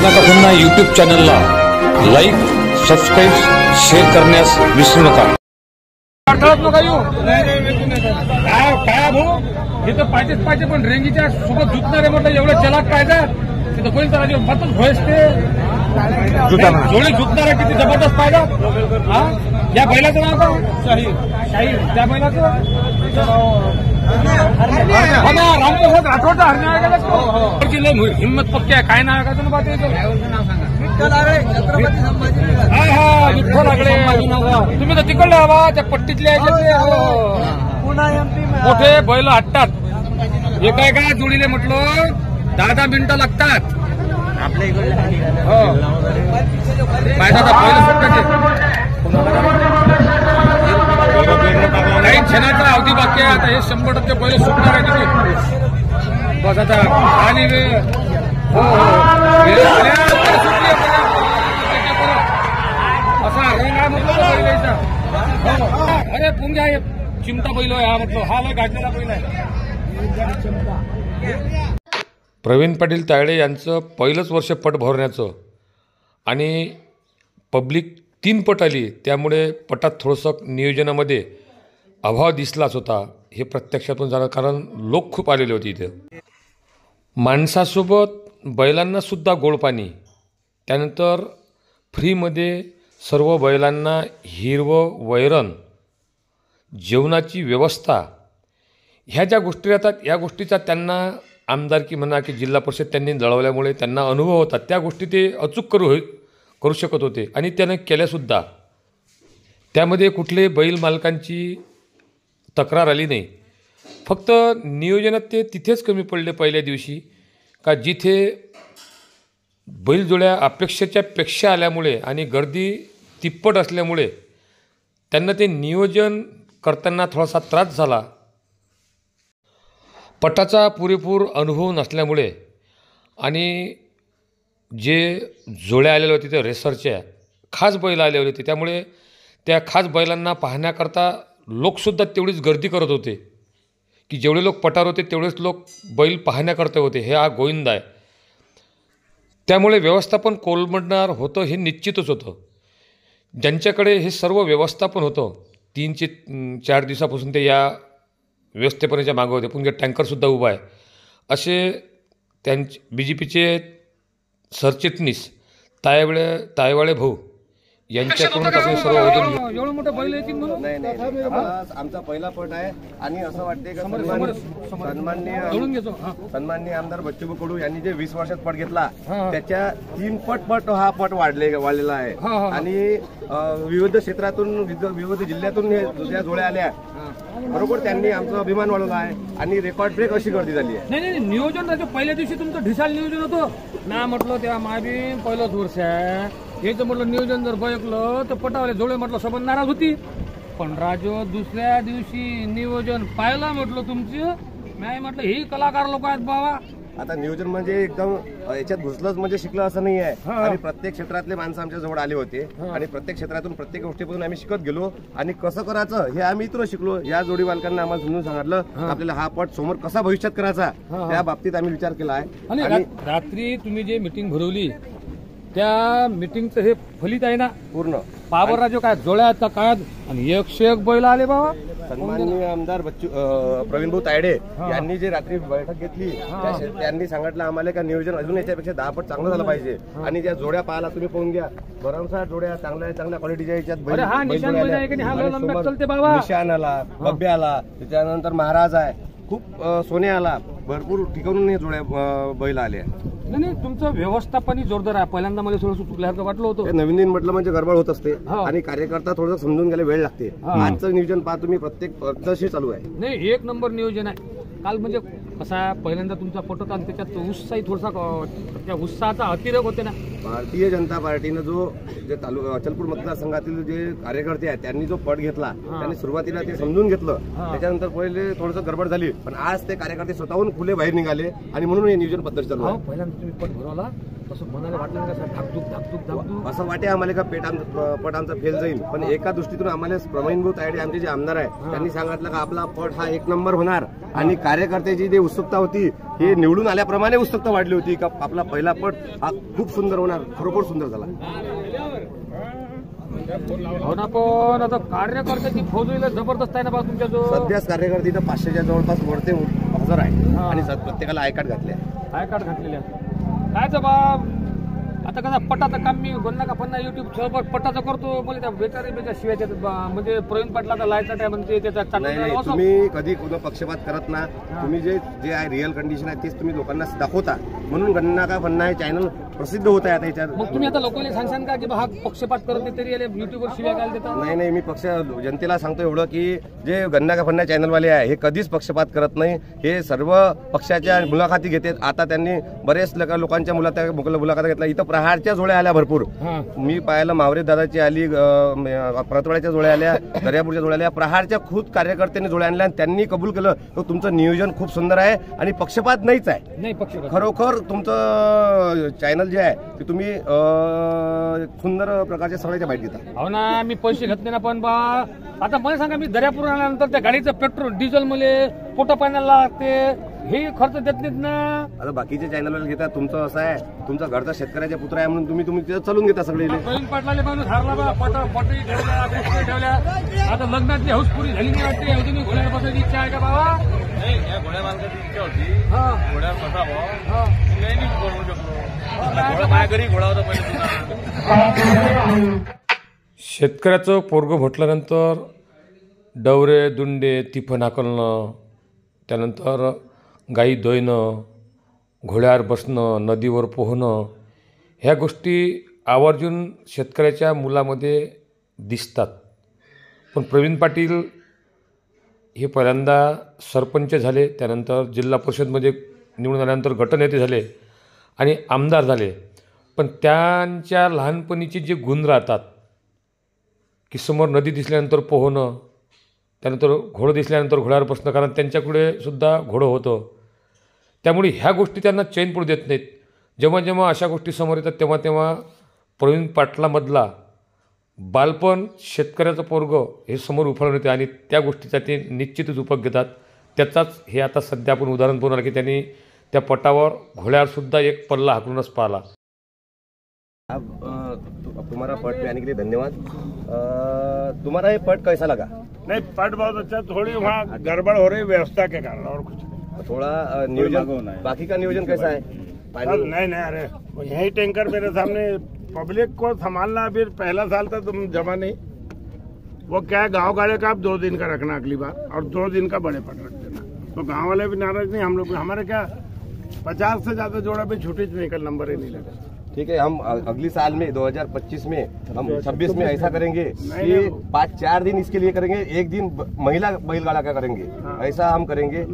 बदनाकासन्ना YouTube चॅनलला like, subscribe, share करण्यास विसरू नका. काय भाऊ हे तर पाहिजे पण रेंगीच्या सोबत जुतणारे म्हटलं एवढं चलाक पाहिजे तिथं कोणी तर मतच भोयसते जोडी जुतणारा किती जबरदस्त पाहिजे. हा या बैलाचं नाव काय? शाहीर. त्या बैलाचं रामप्रसाद राठोडचा हरण्या आहे. हिंमत पक्की आहे. काय नाव आहे का तुला बात नाव सांगा. विठ्ठल आगळे. तुम्ही तर तिकडले हवा त्या पट्टीतले मोठे बैल हटतात. एका जोडीले म्हटलं 10 मिनिटं लागतात आपल्या इकडे. काही क्षणाचा अवधी बाकी आहे. आता हे 100% बैल सुटणार आहे तिथे बस आता. आणि असा रंग आहे म्हटलं बैलाचा. अरे पुंग्या चिमटा बैल आहे हा म्हटलं. हा लय गाजलेला बैल आहे. प्रवीण पाटील तायडे यांचं पहिलंच वर्ष पट भरण्याचं आणि पब्लिक 3 पट आली त्यामुळे पटात थोडंसं नियोजनामध्ये अभाव दिसलाच होता. हे प्रत्यक्षातून झालं कारण लोक खूप आलेले होते इथे. माणसासोबत बैलांनासुद्धा गोड पाणी. त्यानंतर फ्रीमध्ये सर्व बैलांना हिरवं वैरण, जेवणाची व्यवस्था, ह्या ज्या गोष्टी राहतात या गोष्टीचा त्यांना आमदारकी म्हणा की जिल्हा परिषद त्यांनी लढवल्यामुळे त्यांना अनुभव होता. त्या गोष्टी ते अचूक करू शकत होते आणि त्यानं केल्यासुद्धा. त्यामध्ये कुठले बैल मालकांची तक्रार आली नाही. फक्त नियोजनात ते तिथेच कमी पडले पहिल्या दिवशी का जिथे बैलजोड्या अपेक्षेच्या पेक्षा आल्यामुळे आणि गर्दी तिप्पट असल्यामुळे त्यांना ते नियोजन करताना थोडासा त्रास झाला. पटाचा पुरेपूर अनुभव नसल्यामुळे आणि जे जोड्या आलेल्या होते त्या रेसरच्या खास बैल आले होते त्यामुळे त्या खास बैलांना पाहण्याकरता लोकसुद्धा तेवढीच गर्दी करत होते की जेवढे लोक पटार होते तेवढेच लोक बैल पाहण्याकरता होते. हे हा गोविंद आहे. त्यामुळे व्यवस्थापन कोलमडणार होतं हे निश्चितच होतं. ज्यांच्याकडे हे सर्व व्यवस्थापन होतं 3 ते 4 दिवसापासून ते या व्यवस्थापनाच्या मागं होते. पुन्हा टँकरसुद्धा उभा आहे. असे त्यांचे BJPचे सरचिटणीस तायवाळे भाऊ यांच्याकडून आपण सर्व एवढं मोठं बैल येतील म्हणून नाही आमचा पहिला पट आहे आणि असं वाटते का सन्माननीय आमदार बच्चू कडू यांनी जे 20 वर्षात पट घेतला त्याच्या 3 पट हा पट वाढलेला आहे. आणि विविध क्षेत्रातून विविध जिल्ह्यातून ज्या जोड्या आल्या बरोबर त्यांनी आमचा अभिमान वाढवला आहे आणि रेकॉर्ड ब्रेक अशी गर्दी झाली आहे. नाही नियोजन पहिल्या दिवशी तुमचं ढिसाळ नियोजन होतं ना म्हटलं तेव्हा माबी पहिलंच वर्ष आहे याचं म्हटलं नियोजन जर बघलं तर पटावले जोडे म्हटलं सबंध नाराज होती. पण राजो दुसऱ्या दिवशी नियोजन पाहिलं म्हटलं तुमचं नाही म्हटलं ही कलाकार लोक आहेत बाबा. आता नियोजन म्हणजे एकदम याच्यात घुसलंच म्हणजे शिकलं असं नाही आहे. आणि प्रत्येक क्षेत्रातले माणसं आमच्या जवळ आले होते आणि प्रत्येक क्षेत्रातून प्रत्येक गोष्टीपासून आम्ही शिकत गेलो आणि कसं करायचं हे आम्ही इथून शिकलो. या जोडी मालकांना आम्हाला समजून सांगितलं आपल्याला हा पट समोर कसा भविष्यात करायचा त्या बाबतीत आम्ही विचार केला आहे. आणि रात्री तुम्ही जे मीटिंग भरवली त्या मीटिंगचं हे फलित आहे ना पूर्ण. पावर राजो काय जोड्याच्या काळात आणि 101 बैल आले बाबा. सन्माननीय आमदार प्रवीण भाऊ तायडे यांनी जे रात्री बैठक घेतली त्यांनी सांगितलं आम्हाला का नियोजन अजून याच्यापेक्षा 10 पट चांगलं झालं पाहिजे. आणि ज्या जोड्या पाहायला तुम्ही पाहून घ्या भरमसाठ जोड्या चांगल्या क्वालिटीच्या याच्यात निशाण आला, बब्बे आला, त्याच्यानंतर महाराज आहे, खूप सोने आला, भरपूर ठिकाणून हे जोड्या बैल आले. नाही तुमचं व्यवस्थापन जोरदार आहे. पहिल्यांदा मला थोडंसं चुकल्यासारखं वाटलं होतं. नवीन म्हटलं म्हणजे गडबड होत असते आणि कार्यकर्ता थोडंसं समजून घ्यायला वेळ लागते. आजचं नियोजन पहा तुम्ही प्रत्येक पद्धतशीर चालू आहे. नाही 1 नंबर नियोजन आहे. काल म्हणजे कसा पहिल्यांदा तुमचा पट होता आणि त्याच्यात उत्साही थोडासा त्या उत्साहाचा अतिरेक होते ना. भारतीय जनता पार्टीनं जो जे अचलपूर मतदारसंघातील जे कार्यकर्ते आहेत त्यांनी जो पट घेतला त्यांनी सुरुवातीला ते समजून घेतलं. त्याच्यानंतर पहिले थोडंसं गडबड झाली पण आज ते कार्यकर्ते स्वतःहून खुले बाहेर निघाले आणि म्हणून हे नियोजन पद्धत चालू आहे. पहिल्यांदा तुम्ही पट भरवला असं मनाला वाटलं का सर धाकधूक असं वाटे आम्हाला का पट आमचा फेल जाईल, पण एका दृष्टीतून आम्हाला प्रवीणभूत आयडे आमचे जे आमदार आहे त्यांनी सांगितलं का आपला पट हा 1 नंबर होणार. आणि कार्यकर्त्याची जी उत्सुकता होती ही निवडून आल्याप्रमाणे उत्सुकता वाढली होती का आपला पहिला पट हा खूप सुंदर होणार, खरोखर सुंदर झाला. हो ना, पण आता कार्यकर्त्याची फौजला जबरदस्त आहे ना बा तुमच्या जो सध्याच कार्यकर्ते इथं 500च्या जवळपास वरते हजर आहे आणि प्रत्येकाला आय कार्ड घातले आहे. आय कार्ड घातलेल्या कायच बा. आता कसं पटाचं काम मी गन्ना का पन्ना युट्यूब सोबत पटाचं करतो, मला त्या बेचारी शिवाय देतात बा. म्हणजे प्रवीण पाटलाचा लायचा टाइम म्हणते त्याचा नाही, तुम्ही कधी कोण पक्षपात करत ना. तुम्ही जे आहे रिअल कंडिशन आहे तेच तुम्ही लोकांना दाखवता, म्हणून गन्ना का पन्ना हे चॅनल प्रसिद्ध होत आहे आता याच्यात. मग तुम्ही आता लोकांना सांगशाल का की बा हा पक्षपात करत नाही तरी युट्यूबवर शिवाय काय देतात? नाही, मी जनतेला सांगतो एवढं की जे गन्ना का पन्ना चॅनलवाले आहे हे कधीच पक्षपात करत नाही. हे सर्व पक्षाच्या मुलाखती घेतात. आता त्यांनी बरेच लोकांच्या मुलाखती घेतल्या. इथं प्रहारच्या जोड्या आल्या भरपूर. मी पाहिलं मावरे दादाची आली, परतवाड्याच्या जोड्या आल्या, दर्यापूरच्या जोड्या आल्या. प्रहारच्या खुद कार्यकर्त्यांनी जोड्या आणल्या आणि त्यांनी कबूल केलं की तुमचं नियोजन खूप सुंदर आहे आणि पक्षपात नाहीच आहे. नाही पक्षपात, खरोखर तुमचं चॅनल जे आहे ते तुम्ही सुंदर प्रकारच्या सगळ्याच्या बाईट घेता. हो ना, मी पैसे घेत नाही ना, पण बा आता मला सांगा मी दर्यापूर आल्यानंतर त्या गाडीचं पेट्रोल डिझेल मले पोटा पाण्याला लागते, हे खर्च देत नाहीत ना. आता बाकीचे चॅनलवाले घेतात. तुमचं असं आहे, तुमचा घरचा शेतकऱ्याचा पुत्र आहे म्हणून तुम्ही तिथं चालून घेता सगळे. प्रवीण पाटलाले माणूस हारला बा, पटही ठेवल्या, गोष्टी ठेवल्या. आता लग्नातली हौस पुरी झाली नाही वाटते. अजूनही घोड्याला बसायची इच्छा आहे का बाबा? घोड्या मालकाची इच्छा होती, घोड्या बसावं. माझ्या घरी घोडा होता पहिले. शेतकऱ्याचं पोरगं म्हटल्यानंतर डवरे दुंडे तिफन हाकलणं, त्यानंतर गाई दोयणं, घोड्यावर बसणं, नदीवर पोहणं, ह्या गोष्टी आवर्जून शेतकऱ्याच्या मुलामध्ये दिसतात. पण प्रवीण पाटील हे पहिल्यांदा सरपंच झाले, त्यानंतर जिल्हा परिषदमध्ये निवडून आल्यानंतर गटनेते झाले आणि आमदार झाले. पण त्यांच्या लहानपणीचे जे गुण राहतात की समोर नदी दिसल्यानंतर पोहणं, त्यानंतर घोडं दिसल्यानंतर घोड्यावर बसणं, कारण त्यांच्याकडे सुद्धा घोडं होतं. त्यामुळे ह्या गोष्टी त्यांना चैन पडू देत नाहीत. जेव्हा जेव्हा अशा गोष्टी समोर येतात तेव्हा तेव्हा प्रवीण पाटलामधला बालपण, शेतकऱ्याचं पोरगं हे समोर उफाळून येते आणि त्या गोष्टीचा ते निश्चितच उपयोग घेतात. त्याचाच हे आता सध्या आपण उदाहरण पाहून आलं की त्यांनी त्या पटावर घोड्यावरसुद्धा एक पल्ला हाकलूनच पाहिला. तुम्हारा पट पे आने के लिए धन्यवाद. तुम्हारा ये पट कैसा लगा? नहीं, पट बहुत अच्छा. थोड़ी वहाँ गड़बड़ हो रही व्यवस्था के कारण, और कुछ नहीं. थोड़ा नियोजन, बाकी का नियोजन कैसा है? नहीं, अरे यही टैंकर मेरे सामने. पब्लिक को संभालना अभी पहला साल था, तुम जमा नहीं. वो क्या है, गाँव गाड़े का आप 2 दिन का रखना अगली बार, और 2 दिन का बड़े पट रख देना. तो गाँव वाले भी नाराज नहीं, हम लोग. हमारे क्या 50 से ज्यादा जोड़ा भी छुट्टी नहीं, कल नंबर ही नहीं लगा. ठीक है, हम अगली साल में 2025 में हम 26 में ऐसा करेंगे कि 5-4 दिन इसके लिए करेंगे, 1 दिन महिला बैलगाड़ा का करेंगे. ऐसा हम करेंगे.